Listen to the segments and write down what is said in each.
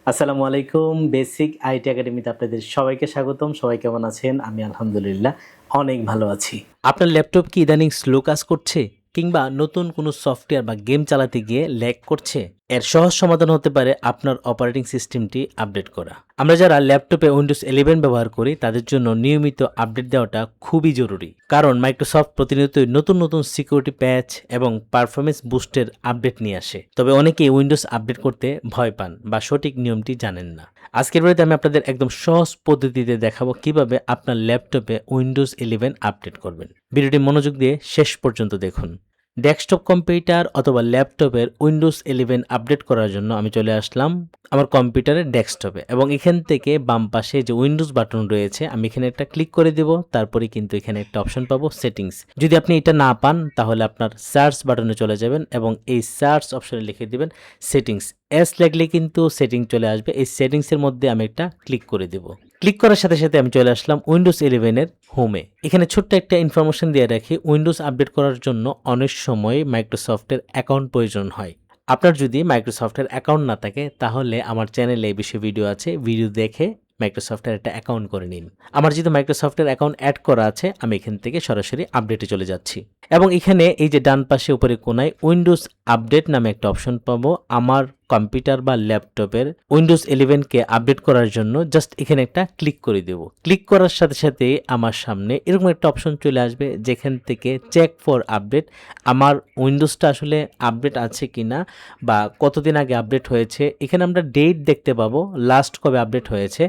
আসসালামু আলাইকুম। Basic IT একাডেমিতে আপনাদের সবাইকে স্বাগতম। সবাই কেমন আছেন? আমি আলহামদুলিল্লাহ অনেক ভালো আছি। আপনার ল্যাপটপ কি ইদানিং স্লো কাজ করছে? কিংবা নতুন কোনো সফটওয়্যার বা গেম চালাতে গিয়ে ল্যাগ করছে? এর সহজ সমাধান হতে পারে আপনার অপারেটিং সিস্টেমটি আপডেট করা। আমরা যারা ল্যাপটপে উইন্ডোজ 11 ব্যবহার করি তাদের জন্য নিয়মিত আপডেট দেওয়াটা খুবই জরুরি। কারণ মাইক্রোসফট প্রতিনিয়তই নতুন নতুন সিকিউরিটি প্যাচ এবং পারফরমেন্স বুস্টের আপডেট নিয়ে আসে। তবে অনেকেই উইন্ডোজ আপডেট করতে ভয় পান বা সঠিক নিয়মটি জানেন না। আজকের ভিডিওতে আমি আপনাদের একদম সহজ পদ্ধতিতে দেখাবো কিভাবে আপনার ল্যাপটপে উইন্ডোজ 11 আপডেট করবেন। ভিডিওটি মনোযোগ দিয়ে শেষ পর্যন্ত দেখুন। ডেস্কটপ কম্পিউটার অথবা ল্যাপটপের উইন্ডোজ 11 আপডেট করার জন্য আমি চলে আসলাম আমার কম্পিউটারের ডেস্কটপে এবং এখান থেকে বাম পাশে যে উইন্ডোজ বাটন রয়েছে আমি এখানে একটা ক্লিক করে দেব। তারপরে কিন্তু এখানে একটা অপশন পাবো সেটিংস। যদি আপনি এটা না পান তাহলে আপনার সার্চ বাটনে চলে যাবেন এবং এই সার্চ অপশনে লিখে দিবেন সেটিংস। এস লাগলে কিন্তু সেটিং চলে আসবে। এই সেটিংসের মধ্যে আমি একটা ক্লিক করে দেব। ক্লিক করার সাথে সাথে আমি চলে আসলাম উইন্ডোজ 11 এর হোমে। এখানে ছোট্ট একটা ইনফরমেশন দিয়ে রাখি, উইন্ডোজ আপডেট করার জন্য অনেক সময় মাইক্রোসফটের অ্যাকাউন্ট প্রয়োজন হয়। আপনার যদি মাইক্রোসফটের অ্যাকাউন্ট না থাকে তাহলে আমার চ্যানেলে এই বিষয়ে ভিডিও আছে, ভিডিও দেখে মাইক্রোসফটের একটা অ্যাকাউন্ট করে নিন। আমার যেহেতু মাইক্রোসফটের অ্যাকাউন্ট অ্যাড করা আছে আমি এখান থেকে সরাসরি আপডেটে চলে যাচ্ছি এবং এখানে এই যে ডান পাশে উপরে কোনায় উইন্ডোজ আপডেট নামে একটা অপশন পাবো। আমার কম্পিউটার বা ল্যাপটপের উইন্ডোজ 11 কে আপডেট করার জন্য জাস্ট এখানে একটা ক্লিক করে দেব। ক্লিক করার সাথে সাথে আমার সামনে এরকম একটা অপশন চলে আসবে যেখান থেকে চেক ফর আপডেট, আমার উইন্ডোজটা আসলে আপডেট আছে কিনা বা কতদিন আগে আপডেট হয়েছে। এখানে আমরা ডেট দেখতে পাবো, লাস্ট কবে আপডেট হয়েছে।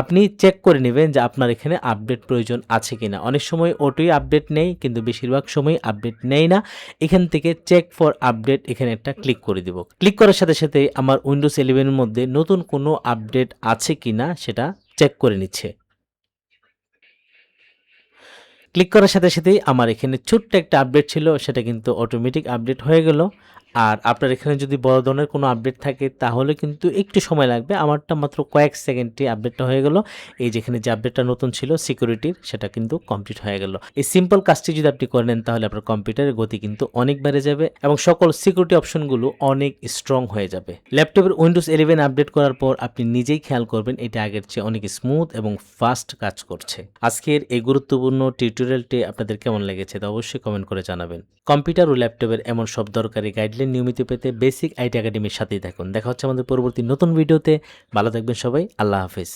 আপনি চেক করে নেবেন যে আপনার এখানে আপডেট প্রয়োজন আছে কিনা। অনেক সময় অটোই আপডেট নেই কিন্তু বেশিরভাগ সময় আপডেট নেই না। এখান থেকে চেক ফর আপডেট এখানে একটা ক্লিক করে দিব। ক্লিক করার সাথে সাথে আমার উইন্ডোজ 11 এর মধ্যে নতুন কোনো আপডেট আছে কিনা সেটা চেক করে নিচ্ছে। ক্লিক করার সাথে সাথেই আমার এখানে ছোট্ট একটা আপডেট ছিল সেটা কিন্তু অটোমেটিক আপডেট হয়ে গেল। আর আপনার এখানে যদি বড় ধরনের কোনো আপডেট থাকে তাহলে কিন্তু একটু সময় লাগবে। আমারটা মাত্র কয়েক সেকেন্ডে আপডেটটা হয়ে গেল। এই যেখানে যে আপডেটটা নতুন ছিল সিকিউরিটির সেটা কিন্তু কমপ্লিট হয়ে গেল। এই সিম্পল কাজটি যদি আপনি করে নেন তাহলে আপনার কম্পিউটারের গতি কিন্তু অনেক বেড়ে যাবে এবং সকল সিকিউরিটি অপশনগুলো অনেক স্ট্রং হয়ে যাবে। ল্যাপটপের উইন্ডোজ 11 আপডেট করার পর আপনি নিজেই খেয়াল করবেন এটা আগের চেয়ে অনেক স্মুথ এবং ফাস্ট কাজ করছে। আজকের এই গুরুত্বপূর্ণ টিউটোরিয়ালটি আপনাদের কেমন লেগেছে তা অবশ্যই কমেন্ট করে জানাবেন। কম্পিউটার ও ল্যাপটপের এমন সব দরকারি গাইডলাইন নিয়মিত পেতে বেসিক আইটি একাডেমির সাথেই থাকুন। দেখা হচ্ছে আমাদের পরবর্তী নতুন ভিডিওতে। ভালো থাকবেন সবাই। আল্লাহ হাফেজ।